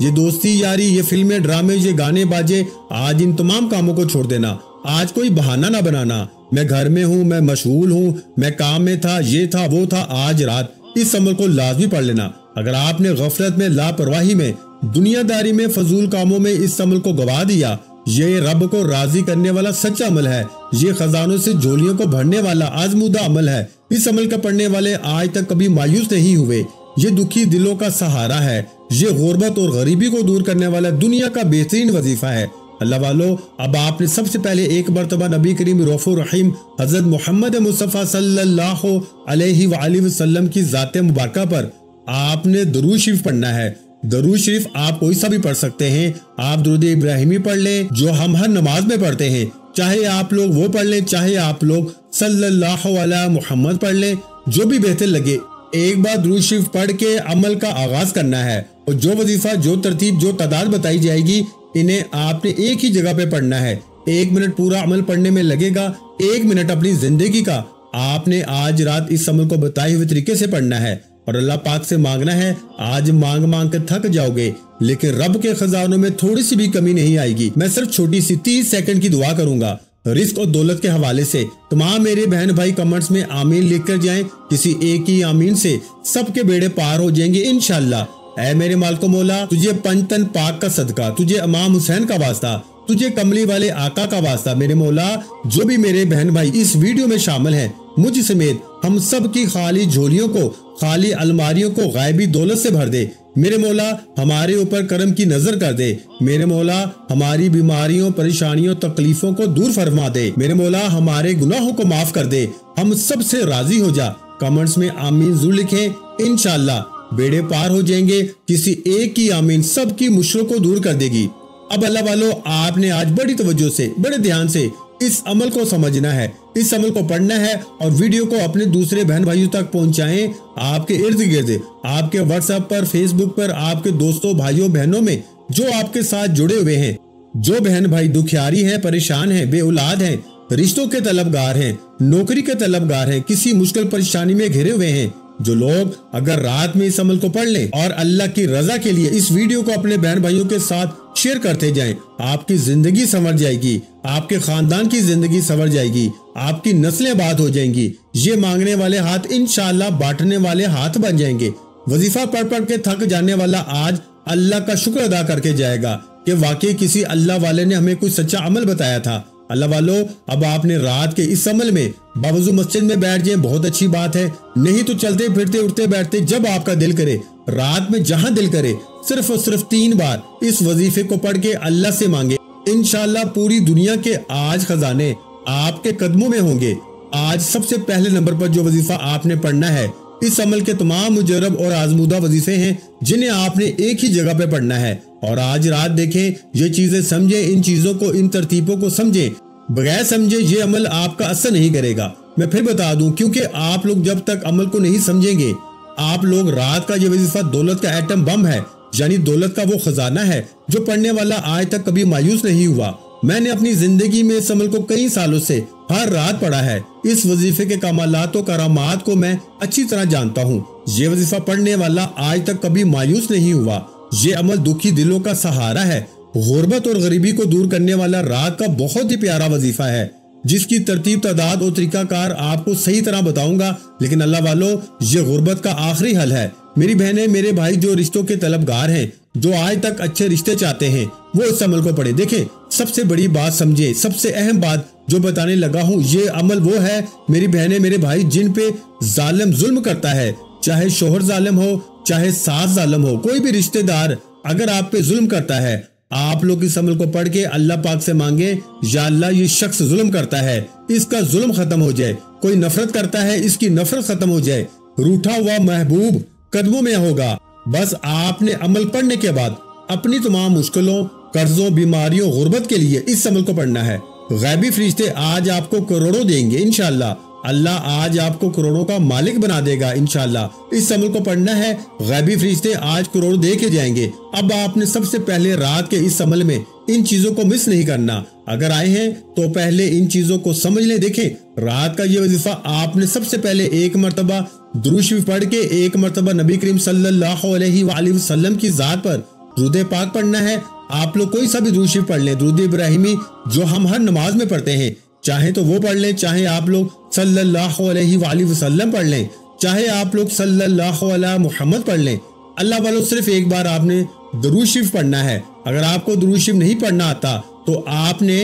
یہ دوستی یاری، یہ فلمیں ڈرامے، یہ گانے باجے، آج ان تمام کاموں کو چھوڑ دینا۔ آج کوئی بہانہ نہ بنانا، میں گھر میں ہوں، میں مشغول ہوں، میں کام میں تھا، یہ تھا وہ تھا۔ آج رات اس عمل کو لازمی پڑھ لینا۔ اگر آپ نے غفلت میں، لاپرواہی میں، دنیا داری میں، فضول کاموں میں اس عمل کو گوا دیا، یہ رب کو راضی کرنے والا سچا عمل ہے، یہ خزانوں سے جھولیوں کو بھرنے والا آزمودہ عمل ہے۔ اس عمل کا پڑھنے والے آج تک کبھی مایوس نہیں ہوئے۔ یہ دکھی دلوں کا سہارا ہے، یہ غربت اور غریبی کو دور کرنے والا دنیا کا بہترین وظیفہ ہے۔ اللہ والو، اب آپ نے سب سے پہلے ایک مرتبہ نبی کریم رؤوف الرحیم حضرت محمد مصطفیٰ صلی اللہ علیہ وآلہ وسلم کی ذات مبارکہ پر آپ نے درود شریف پڑھنا ہے۔ درود شریف آپ کوئی سا بھی پڑھ سکتے ہیں۔ آپ درود ابراہیمی پڑھ لیں جو ہم ہر نماز میں پڑھتے ہیں، چاہے آپ لوگ وہ پڑھ لیں، چاہے آپ لوگ صلی اللہ علیہ محمد پڑھ لیں، جو بھی بہتر لگے۔ ایک بار درود شریف پڑھ کے عمل کا آغاز کرنا ہے، اور جو وظیفہ، جو ترتیب، جو تعداد بتائی جائے گی، انہیں آپ نے ایک ہی جگہ پہ پڑھنا ہے۔ 1 منٹ پورا عمل پڑھنے میں لگے گا، 1 منٹ اپنی زندگی کا آپ نے آج رات اس عمل کو بتائے ہوئے طریقے سے پڑھنا ہے، اور اللہ پاک سے مانگنا ہے۔ آج مانگ مانگ کے تھک جاؤ گے، لیکن رب کے خزانوں میں تھوڑی سی بھی کمی نہیں آئے گی۔ میں صرف چھوٹی سی 30 سیکنڈ کی دعا کروں گا رزق اور دولت کے حوالے سے۔ تمام میرے بہن بھائی کمنٹس میں آمین لکھ کر جائیں، کسی ایک ہی آمین سے سب کے بیڑے پار ہو جائیں گے انشاءاللہ۔ اے میرے مالک و مولا، تجھے پنجتن پاک کا صدقہ، تجھے امام حسین کا واسطہ، تجھے کملی والے آقا کا واسطہ، میرے مولا جو بھی میرے بہن بھائی اس ویڈیو میں شامل ہیں، مجھ سمیت ہم سب کی خالی جھولیوں کو، خالی الماریوں کو غائبی دولت سے بھر دے۔ میرے مولا ہمارے اوپر کرم کی نظر کر دے۔ میرے مولا ہماری بیماریوں، پریشانیوں، تکلیفوں کو دور فرما دے۔ میرے مولا ہمارے گناہوں کو معاف کر دے، ہم سب سے راضی ہو جا۔ کمنٹس میں آمین ضرور لکھیں، انشاءاللہ بیڑے پار ہو جائیں گے۔ کسی ایک کی آمین سب کی مشکلوں کو دور کر دے گی۔ اب اللہ والو، آپ نے آج بڑی توجہ سے، بڑے دھیان سے اس عمل کو سمجھنا ہے، اس عمل کو پڑھنا ہے، اور ویڈیو کو اپنے دوسرے بہن بھائیوں تک پہنچائیں۔ آپ کے ارد گرد، آپ کے واٹس ایپ پر، فیس بک پر، آپ کے دوستوں، بھائیوں، بہنوں میں جو آپ کے ساتھ جڑے ہوئے ہیں، جو بہن بھائی دکھیاری ہیں، پریشان ہیں، بے اولاد ہیں، رشتوں کے طلبگار ہیں، نوکری کے طلبگار ہیں، کسی مشکل پریشانی میں گھرے ہوئے ہیں، جو لوگ اگر رات میں اس عمل کو پڑھ لیں اور اللہ کی رضا کے لیے اس ویڈیو کو اپنے بہن بھائیوں کے ساتھ شیئر کرتے جائیں، آپ کی زندگی سنور جائے گی، آپ کے خاندان کی زندگی سنور جائے گی، آپ کی نسلیں آباد ہو جائیں گی۔ یہ مانگنے والے ہاتھ انشاءاللہ بانٹنے والے ہاتھ بن جائیں گے۔ وظیفہ پڑھ پڑھ کے تھک جانے والا آج اللہ کا شکر ادا کر کے جائے گا کہ واقعی کسی اللہ والے نے ہمیں کوئی سچا عمل بتایا تھا۔ اللہ والو، اب آپ نے رات کے اس عمل میں باوضو مسجد میں بیٹھ جائیں، بہت اچھی بات ہے، نہیں تو چلتے پھرتے، اٹھتے بیٹھتے، جب آپ کا دل کرے، رات میں جہاں دل کرے، صرف اور صرف 3 بار اس وظیفے کو پڑھ کے اللہ سے مانگے۔ انشاءاللہ پوری دنیا کے آج خزانے آپ کے قدموں میں ہوں گے۔ آج سب سے پہلے نمبر پر جو وظیفہ آپ نے پڑھنا ہے، اس عمل کے تمام مجرب اور آزمودہ وظیفے ہیں جنہیں آپ نے ایک ہی جگہ پہ پڑھنا ہے، اور آج رات دیکھیں، یہ چیزیں سمجھیں، ان چیزوں کو، ان ترتیبوں کو سمجھیں۔ بغیر سمجھے یہ عمل آپ کا اثر نہیں کرے گا۔ میں پھر بتا دوں، کیونکہ آپ لوگ جب تک عمل کو نہیں سمجھیں گے، آپ لوگ رات کا یہ وظیفہ دولت کا ایٹم بم ہے، یعنی دولت کا وہ خزانہ ہے جو پڑھنے والا آج تک کبھی مایوس نہیں ہوا۔ میں نے اپنی زندگی میں اس عمل کو کئی سالوں سے ہر رات پڑھا ہے۔ اس وظیفے کے کمالات و کرامات کو میں اچھی طرح جانتا ہوں۔ یہ وظیفہ پڑھنے والا آج تک کبھی مایوس نہیں ہوا۔ یہ عمل دکھی دلوں کا سہارا ہے، غربت اور غریبی کو دور کرنے والا رات کا بہت ہی پیارا وظیفہ ہے، جس کی ترتیب، تعداد اور طریقہ کار آپ کو صحیح طرح بتاؤں گا۔ لیکن اللہ والو، یہ غربت کا آخری حل ہے۔ میری بہنیں، میرے بھائی جو رشتوں کے طلبگار ہیں، جو آج تک اچھے رشتے چاہتے ہیں، وہ اس عمل کو پڑھیں۔ دیکھیں، سب سے بڑی بات سمجھے، سب سے اہم بات جو بتانے لگا ہوں، یہ عمل وہ ہے میری بہنیں، میرے بھائی، جن پہ ظالم ظلم کرتا ہے، چاہے شوہر ظالم ہو، چاہے ساس ظالم ہو، کوئی بھی رشتہ دار اگر آپ پہ ظلم کرتا ہے، آپ لوگ اس عمل کو پڑھ کے اللہ پاک سے مانگے، یا اللہ یہ شخص ظلم کرتا ہے، اس کا ظلم ختم ہو جائے، کوئی نفرت کرتا ہے، اس کی نفرت ختم ہو جائے، روٹھا ہوا محبوب قدموں میں ہوگا۔ بس آپ نے عمل پڑھنے کے بعد اپنی تمام مشکلوں، قرضوں، بیماریوں، غربت کے لیے اس عمل کو پڑھنا ہے۔ غیبی فرشتے آج آپ کو کروڑوں دیں گے انشاءاللہ۔ اللہ آج آپ کو کروڑوں کا مالک بنا دے گا انشاءاللہ۔ اس عمل کو پڑھنا ہے، غیبی فرشتے آج کروڑ دے کے جائیں گے۔ اب آپ نے سب سے پہلے رات کے اس عمل میں ان چیزوں کو مس نہیں کرنا۔ اگر آئے ہیں تو پہلے ان چیزوں کو سمجھ لیں۔ دیکھیں، رات کا یہ وظیفہ آپ نے سب سے پہلے 1 مرتبہ درود شریف پڑھ کے، 1 مرتبہ نبی کریم صلی اللہ علیہ وآلہ وسلم کی ذات پر درود پاک پڑھنا ہے۔ آپ لوگ کوئی سا بھی درود شریف پڑھ لیں، درود ابراہیمی جو ہم ہر نماز میں پڑھتے ہیں، چاہے تو وہ پڑھ لیں، چاہے آپ لوگ صلی اللہ علیہ وآلہ وسلم پڑھ لیں، چاہے آپ لوگ صلی اللہ علیہ محمد پڑھ لیں۔ اللہ والوں صرف ایک بار آپ نے درود شریف پڑھنا ہے۔ اگر آپ کو درود شریف نہیں پڑھنا آتا تو آپ نے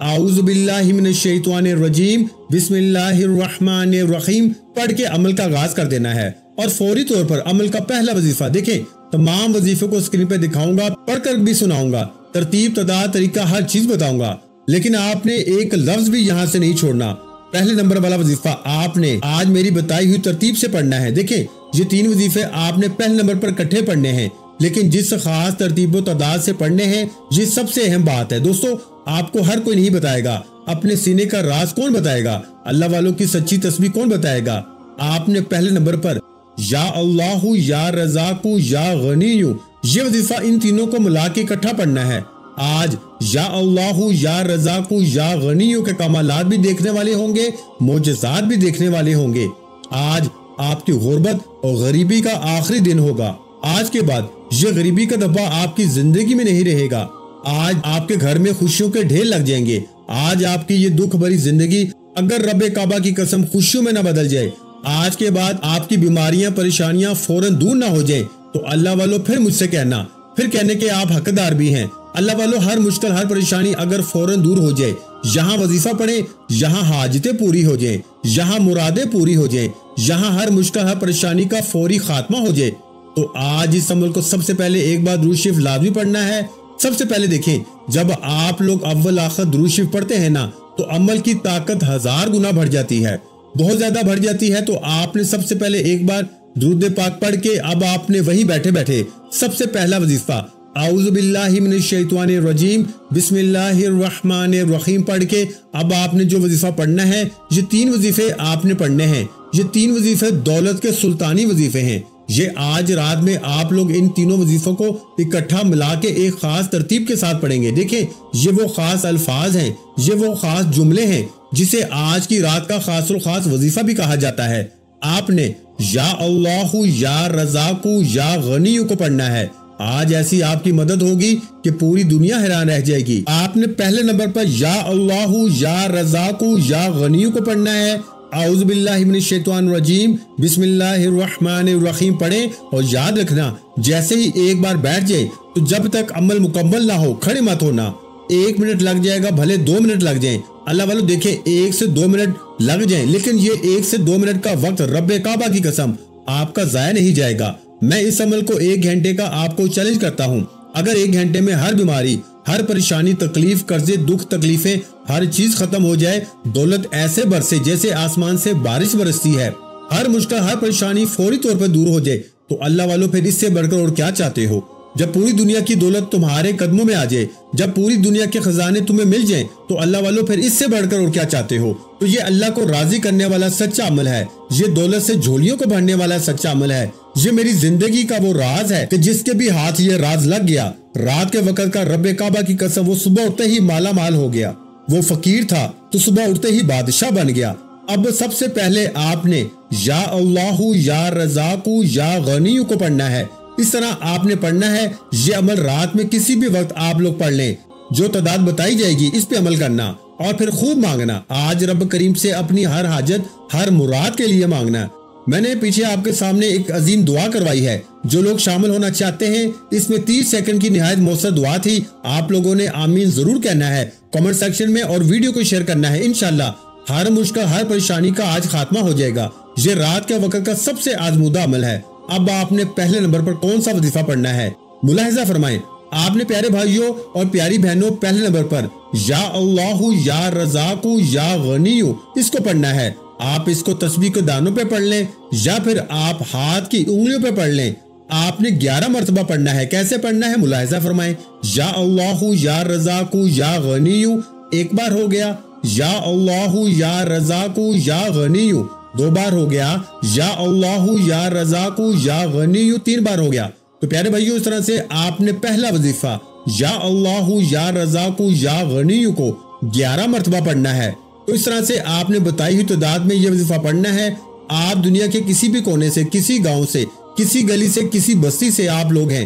اعوذ باللہ من الشیطان الرجیم بسم اللہ الرحمن الرحیم پڑھ کے عمل کا آغاز کر دینا ہے، اور فوری طور پر عمل کا پہلا وظیفہ دیکھیں، تمام وظیفے کو اسکرین پہ دکھاؤں گا، پڑھ کر بھی سناؤں گا، ترتیب تعداد طریقہ ہر چیز بتاؤں گا، لیکن آپ نے ایک لفظ بھی یہاں سے نہیں چھوڑنا۔ پہلے نمبر والا وظیفہ آپ نے آج میری بتائی ہوئی ترتیب سے پڑھنا ہے۔ دیکھیں یہ 3 وظیفے آپ نے پہلے نمبر پر اکٹھے پڑھنے ہیں، لیکن جس خاص ترتیب و تعداد سے پڑھنے ہیں، یہ سب سے اہم بات ہے۔ دوستو آپ کو ہر کوئی نہیں بتائے گا، اپنے سینے کا راز کون بتائے گا، اللہ والوں کی سچی تسبیح کون بتائے گا۔ آپ نے پہلے نمبر پر یا اللہ یا رزاق یا غنی یہ وظیفہ ان تینوں کو ملا کے اکٹھا پڑھنا ہے۔ آج یا اللہ یا رزاق یا غنی کے کمالات بھی دیکھنے والے ہوں گے، معجزات بھی دیکھنے والے ہوں گے۔ آج آپ کی غربت اور غریبی کا آخری دن ہوگا۔ آج کے بعد یہ غریبی کا دبا آپ کی زندگی میں نہیں رہے گا۔ آج آپ کے گھر میں خوشیوں کے ڈھیر لگ جائیں گے۔ آج آپ کی یہ دکھ بھری زندگی اگر رب کعبہ کی قسم خوشیوں میں نہ بدل جائے، آج کے بعد آپ کی بیماریاں پریشانیاں فوراً دور نہ ہو جائیں، تو اللہ والوں پھر مجھ سے کہنا، پھر کہنے کے آپ حقدار بھی ہیں۔ اللہ والوں ہر مشکل ہر پریشانی اگر فوراً دور ہو جائے، یہاں وظیفہ پڑھیں، یہاں حاجتیں پوری ہو جائیں، یہاں مرادیں پوری ہو جائیں، یہاں ہر مشکل ہر پریشانی کا فوری خاتمہ ہو جائے، تو آج اس عمل کو سب سے پہلے ایک بار درود شریف لازمی پڑھنا ہے۔ سب سے پہلے دیکھیں، جب آپ لوگ اول آخر درود شریف پڑھتے ہیں نا، تو عمل کی طاقت 1000 گنا بڑھ جاتی ہے، بہت زیادہ بڑھ جاتی ہے۔ تو آپ نے سب سے پہلے ایک بار درود پاک پڑھ کے اب آپ نے وہی بیٹھے بیٹھے سب سے پہلا وظیفہ اعوذ باللہ من الشیطان الرجیم بسم اللہ الرحمن الرحیم پڑھ کے اب آپ نے جو وظیفہ پڑھنا ہے، یہ 3 وظیفے آپ نے پڑھنے ہیں۔ یہ 3 وظیفے دولت کے سلطانی وظیفے ہیں۔ یہ آج رات میں آپ لوگ ان تینوں وظیفوں کو اکٹھا ملا کے ایک خاص ترتیب کے ساتھ پڑھیں گے۔ دیکھیں یہ وہ خاص الفاظ ہیں، یہ وہ خاص جملے ہیں جسے آج کی رات کا خاص الخاص وظیفہ بھی کہا جاتا ہے۔ آپ نے یا اللہ یا رزاق یا غنی کو پڑھنا ہے۔ آج ایسی آپ کی مدد ہوگی کہ پوری دنیا حیران رہ جائے گی۔ آپ نے پہلے نمبر پر یا اللہ یا رزاق یا غنی کو پڑھنا ہے۔ اعوذ باللہ من الشیطان الرجیم بسم اللہ الرحمن الرحیم پڑھیں، اور یاد رکھنا جیسے ہی ایک بار بیٹھ جائے تو جب تک عمل مکمل نہ ہو کھڑے مت ہونا۔ 1 منٹ لگ جائے گا، بھلے 2 منٹ لگ جائیں، اللہ والوں دیکھیں 1 سے 2 منٹ لگ جائیں، لیکن یہ 1 سے 2 منٹ کا وقت رب کعبہ کی قسم آپ کا ضائع نہیں جائے گا۔ میں اس عمل کو 1 گھنٹے کا آپ کو چیلنج کرتا ہوں۔ اگر 1 گھنٹے میں ہر بیماری، ہر پریشانی، تکلیف، قرضے، دکھ، تکلیفیں، ہر چیز ختم ہو جائے، دولت ایسے برسے جیسے آسمان سے بارش برستی ہے، ہر مشکل ہر پریشانی فوری طور پر دور ہو جائے، تو اللہ والوں پھر اس سے بڑھ کر اور کیا چاہتے ہو؟ جب پوری دنیا کی دولت تمہارے قدموں میں آ جائے، جب پوری دنیا کے خزانے تمہیں مل جائیں، تو اللہ والوں پھر اس سے بڑھ کر اور کیا چاہتے ہو؟ تو یہ اللہ کو راضی کرنے والا سچا عمل ہے، یہ دولت سے جھولیوں کو بھرنے والا سچا عمل ہے، یہ میری زندگی کا وہ راز ہے کہ جس کے بھی ہاتھ یہ راز لگ گیا، رات کے وقت کا رب کعبہ کی قسم وہ صبح اٹھتے ہی مالا مال ہو گیا، وہ فقیر تھا تو صبح اٹھتے ہی بادشاہ بن گیا۔ اب سب سے پہلے آپ نے یا اللہ یا رزاق یا غنی کو پڑھنا ہے۔ اس طرح آپ نے پڑھنا ہے۔ یہ عمل رات میں کسی بھی وقت آپ لوگ پڑھ لیں، جو تعداد بتائی جائے گی اس پہ عمل کرنا، اور پھر خوب مانگنا۔ آج رب کریم سے اپنی ہر حاجت، ہر مراد کے لیے مانگنا۔ میں نے پیچھے آپ کے سامنے ایک عظیم دعا کروائی ہے، جو لوگ شامل ہونا چاہتے ہیں، اس میں 30 سیکنڈ کی نہایت مؤثر دعا تھی۔ آپ لوگوں نے آمین ضرور کہنا ہے کمنٹ سیکشن میں، اور ویڈیو کو شیئر کرنا ہے۔ انشاءاللہ ہر مشکل ہر پریشانی کا آج خاتمہ ہو جائے گا۔ یہ رات کے وقت کا سب سے آزمودہ عمل ہے۔ اب آپ نے پہلے نمبر پر کون سا وظیفہ پڑھنا ہے؟ ملاحظہ فرمائیں، آپ نے پیارے بھائیوں اور پیاری بہنوں پہلے نمبر پر یا اللہ یا رزاق یا غنی اس کو پڑھنا ہے۔ آپ اس کو تسبیح کے دانوں پہ پڑھ لیں، یا پھر آپ ہاتھ کی انگلیوں پہ پڑھ لیں۔ آپ نے 11 مرتبہ پڑھنا ہے۔ کیسے پڑھنا ہے ملاحظہ فرمائیں، یا اللہ یا رزاق یا غنی ایک بار ہو گیا، یا اللہ یا رزاق یا غنی 2 بار ہو گیا، یا اللہ یا رزاق یا غنی 3 بار ہو گیا۔ تو پیارے بھائیوں، اس طرح سے آپ نے پہلا وظیفہ یا اللہ یا رزاق یا غنی کو 11 مرتبہ پڑھنا ہے۔ تو اس طرح سے آپ نے بتائی ہوئی تعداد میں یہ وظیفہ پڑھنا ہے۔ آپ دنیا کے کسی بھی کونے سے، کسی گاؤں سے، کسی گلی سے، کسی بستی سے آپ لوگ ہیں،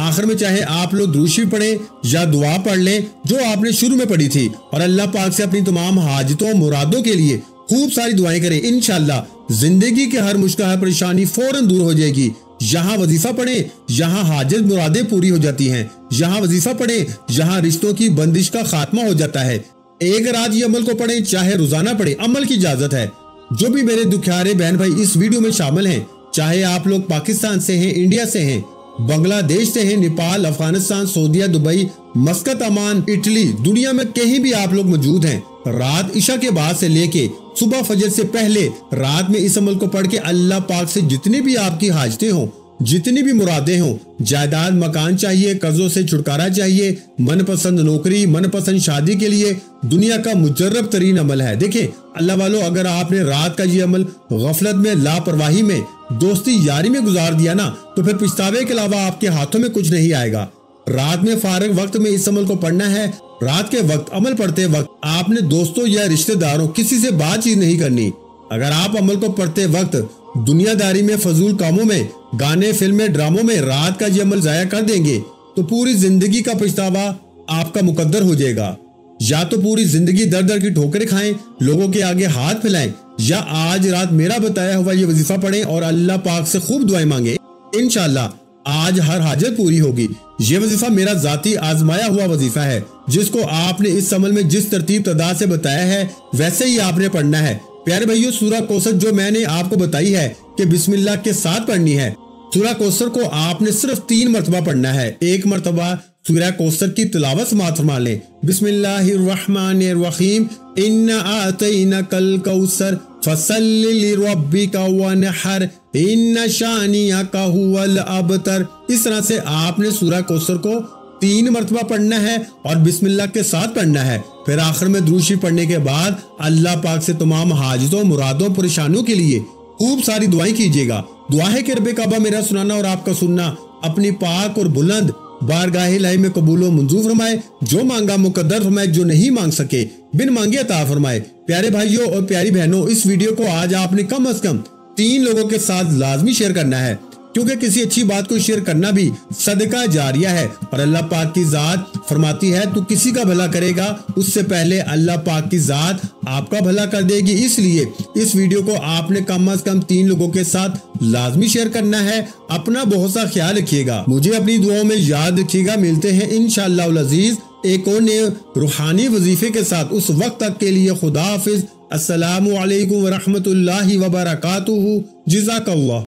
آخر میں چاہے آپ لوگ درود شریف پڑھیں یا دعا پڑھ لیں جو آپ نے شروع میں پڑھی تھی، اور اللہ پاک سے اپنی تمام حاجتوں مرادوں کے لیے خوب ساری دعائیں کریں، انشاءاللہ زندگی کے ہر مشکل ہر پریشانی فوراً دور ہو جائے گی۔ یہاں وظیفہ پڑھیں، یہاں حاجت مرادیں پوری ہو جاتی ہیں، یہاں وظیفہ پڑھیں، یہاں رشتوں کی بندش کا خاتمہ ہو جاتا ہے۔ ایک رات یہ عمل کو پڑھیں، چاہے روزانہ پڑھیں، عمل کی اجازت ہے۔ جو بھی میرے دکھیارے بہن بھائی اس ویڈیو میں شامل ہیں، چاہے آپ لوگ پاکستان سے ہیں، انڈیا سے ہیں، بنگلہ دیش سے ہیں، نیپال، افغانستان، سعودیہ، دبئی، مسقط، عمان، اٹلی، دنیا میں کہیں بھی آپ لوگ موجود ہیں، رات عشاء کے بعد سے لے کے صبح فجر سے پہلے رات میں اس عمل کو پڑھ کے اللہ پاک سے جتنی بھی آپ کی حاجتیں ہوں، جتنی بھی مرادیں ہوں، جائیداد، مکان چاہیے، قرضوں سے چھٹکارا چاہیے، من پسند نوکری، من پسند شادی کے لیے دنیا کا مجرب ترین عمل ہے۔ دیکھیں اللہ والو، اگر آپ نے رات کا یہ عمل غفلت میں، لاپرواہی میں، دوستی یاری میں گزار دیا نا، تو پھر پچھتاوے کے علاوہ آپ کے ہاتھوں میں کچھ نہیں آئے گا۔ رات میں فارغ وقت میں اس عمل کو پڑھنا ہے۔ رات کے وقت عمل پڑھتے وقت آپ نے دوستوں یا رشتہ داروں کسی سے بات چیت نہیں کرنی۔ اگر آپ عمل کو پڑھتے وقت دنیا داری میں، فضول کاموں میں، گانے، فلمیں، ڈراموں میں رات کا یہ عمل ضائع کر دیں گے تو پوری زندگی کا پچھتاوا آپ کا مقدر ہو جائے گا۔ یا تو پوری زندگی در در کی ٹھوکریں کھائیں، لوگوں کے آگے ہاتھ پھیلائیں، یا آج رات میرا بتایا ہوا یہ وظیفہ پڑھیں اور اللہ پاک سے خوب دعائیں مانگیں، انشاءاللہ آج ہر حاجت پوری ہوگی۔ یہ وظیفہ میرا ذاتی آزمایا ہوا وظیفہ ہے، جس کو آپ نے اس عمل میں جس ترتیب تعداد سے بتایا ہے ویسے ہی آپ نے پڑھنا ہے۔ پیارے بھائیو، سورہ کوثر جو میں نے آپ کو بتائی ہے کہ بسم اللہ کے ساتھ پڑھنی ہے، سورہ کوثر کو آپ نے صرف 3 مرتبہ پڑھنا ہے۔ ایک مرتبہ سورہ کوثر کی تلاوت سماعت فرما لیں، بسم اللہ الرحمن الرحیم، انا اعطیناک الکوثر فصل لربک وانحر ان شانئک ھو الابتر۔ اس طرح سے آپ نے سورہ کوثر کو 3 مرتبہ پڑھنا ہے اور بسم اللہ کے ساتھ پڑھنا ہے۔ پھر آخر میں درود شریف پڑھنے کے بعد اللہ پاک سے تمام حاجتوں، مرادوں، پریشانیوں کے لیے خوب ساری دعائیں کیجیے گا۔ دعا ہے کہ رب کعبہ میرا سنانا اور آپ کا سننا اپنی پاک اور بلند بارگاہ الہی میں قبول و منظور فرمائے، جو مانگا مقدر فرمائے، جو نہیں مانگ سکے بن مانگے عطا فرمائے۔ پیارے بھائیوں اور پیاری بہنوں، اس ویڈیو کو آج آپ نے کم از کم 3 لوگوں کے ساتھ لازمی شیئر کرنا ہے، کیونکہ کسی اچھی بات کو شیئر کرنا بھی صدقہ جاریہ ہے، اور اللہ پاک کی ذات فرماتی ہے تو کسی کا بھلا کرے گا اس سے پہلے اللہ پاک کی ذات آپ کا بھلا کر دے گی۔ اس لیے اس ویڈیو کو آپ نے کم از کم 3 لوگوں کے ساتھ لازمی شیئر کرنا ہے۔ اپنا بہت سا خیال رکھیے گا، مجھے اپنی دعاؤں میں یاد رکھیے گا۔ ملتے ہیں انشاءاللہ العزیز ایک اور نئے روحانی وظیفے کے ساتھ، اس وقت تک کے لیے خدا حافظ۔ السلام علیکم ورحمۃ اللہ وبرکاتہ۔ جزاک اللہ۔